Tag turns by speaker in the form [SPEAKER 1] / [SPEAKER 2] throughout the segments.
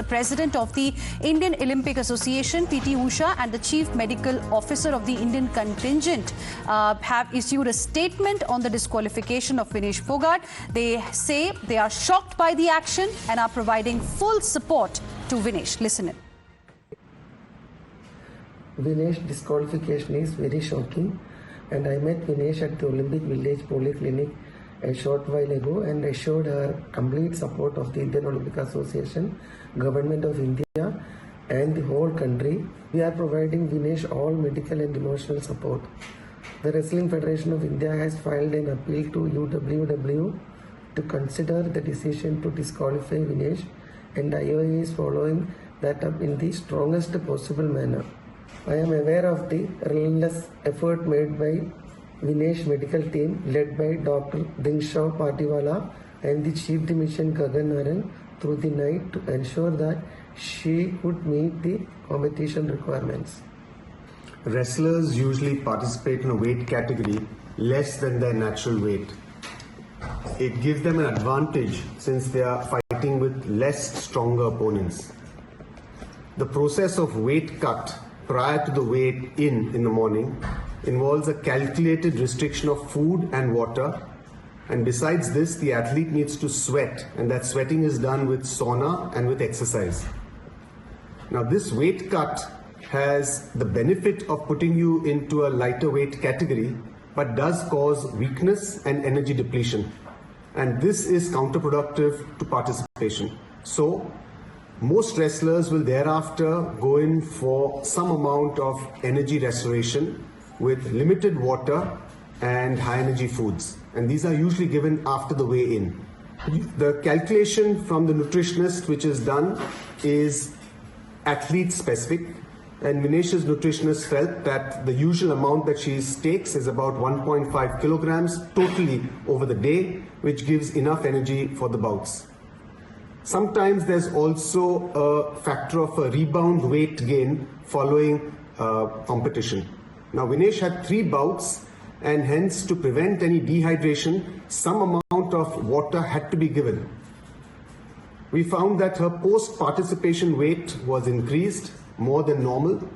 [SPEAKER 1] President of the Indian Olympic Association, PT Usha, and the Chief Medical Officer of the Indian contingent have issued a statement on the disqualification of Vinesh Phogat. They say they are shocked by the action and are providing full support to Vinesh. Listen in.
[SPEAKER 2] Vinesh disqualification is very shocking, and I met Vinesh at the Olympic Village Polyclinic a short while ago and assured her complete support of the Indian Olympic Association, Government of India and the whole country. We are providing Vinesh all medical and emotional support. The Wrestling Federation of India has filed an appeal to UWW to consider the decision to disqualify Vinesh, and IOA is following that up in the strongest possible manner. I am aware of the relentless effort made by Vinesh medical team led by Dr. Dingshaw Patiwala and the Chief Dimission Gagan Naran through the night to ensure that she could meet the competition requirements.
[SPEAKER 3] Wrestlers usually participate in a weight category less than their natural weight. It gives them an advantage since they are fighting with less stronger opponents. The process of weight cut prior to the weight in the morning involves a calculated restriction of food and water, and besides this the athlete needs to sweat, and that sweating is done with sauna and with exercise. Now this weight cut has the benefit of putting you into a lighter weight category, but does cause weakness and energy depletion, and this is counterproductive to participation. So most wrestlers will thereafter go in for some amount of energy restoration with limited water and high energy foods, and these are usually given after the weigh-in. The calculation from the nutritionist which is done is athlete specific, and Vinesh's nutritionist felt that the usual amount that she takes is about 1.5 kilograms totally over the day, which gives enough energy for the bouts. Sometimes there's also a factor of a rebound weight gain following competition. Now Vinesh had 3 bouts, and hence to prevent any dehydration, some amount of water had to be given. We found that her post-participation weight was increased more than normal,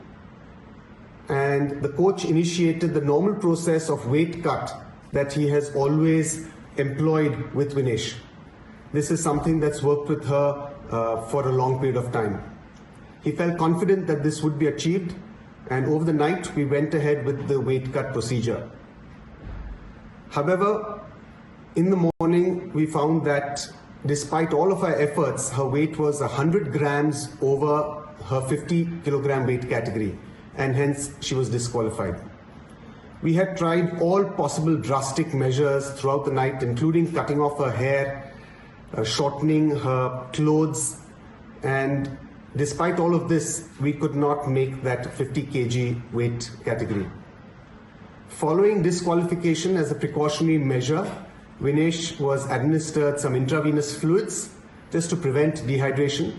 [SPEAKER 3] and the coach initiated the normal process of weight cut that he has always employed with Vinesh. This is something that's worked with her for a long period of time. He felt confident that this would be achieved, and over the night we went ahead with the weight cut procedure. However, in the morning we found that despite all of our efforts, her weight was 100 grams over her 50 kilogram weight category, and hence she was disqualified. We had tried all possible drastic measures throughout the night, including cutting off her hair, shortening her clothes, and despite all of this, we could not make that 50 kg weight category. Following disqualification as a precautionary measure, Vinesh was administered some intravenous fluids just to prevent dehydration,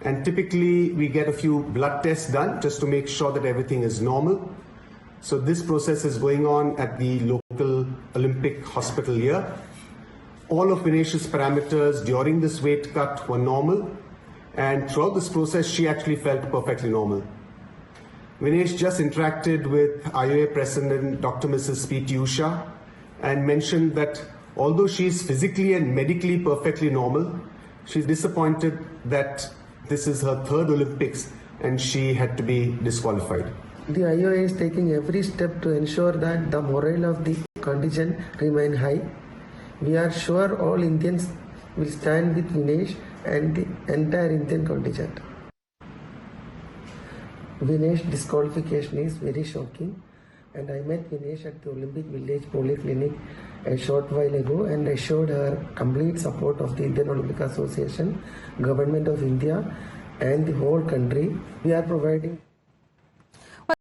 [SPEAKER 3] and typically we get a few blood tests done just to make sure that everything is normal. So this process is going on at the local Olympic hospital here. All of Vinesh's parameters during this weight cut were normal, and throughout this process she actually felt perfectly normal. Vinesh just interacted with IOA President Dr. Mrs. P.T. Usha and mentioned that although she is physically and medically perfectly normal, she's disappointed that this is her 3rd Olympics and she had to be disqualified.
[SPEAKER 2] The IOA is taking every step to ensure that the morale of the contingent remain high. We are sure all Indians will stand with Vinesh and the entire Indian contingent. Vinesh disqualification is very shocking, and I met Vinesh at the Olympic Village Polyclinic a short while ago and assured her complete support of the Indian Olympic Association, Government of India and the whole country. We are providing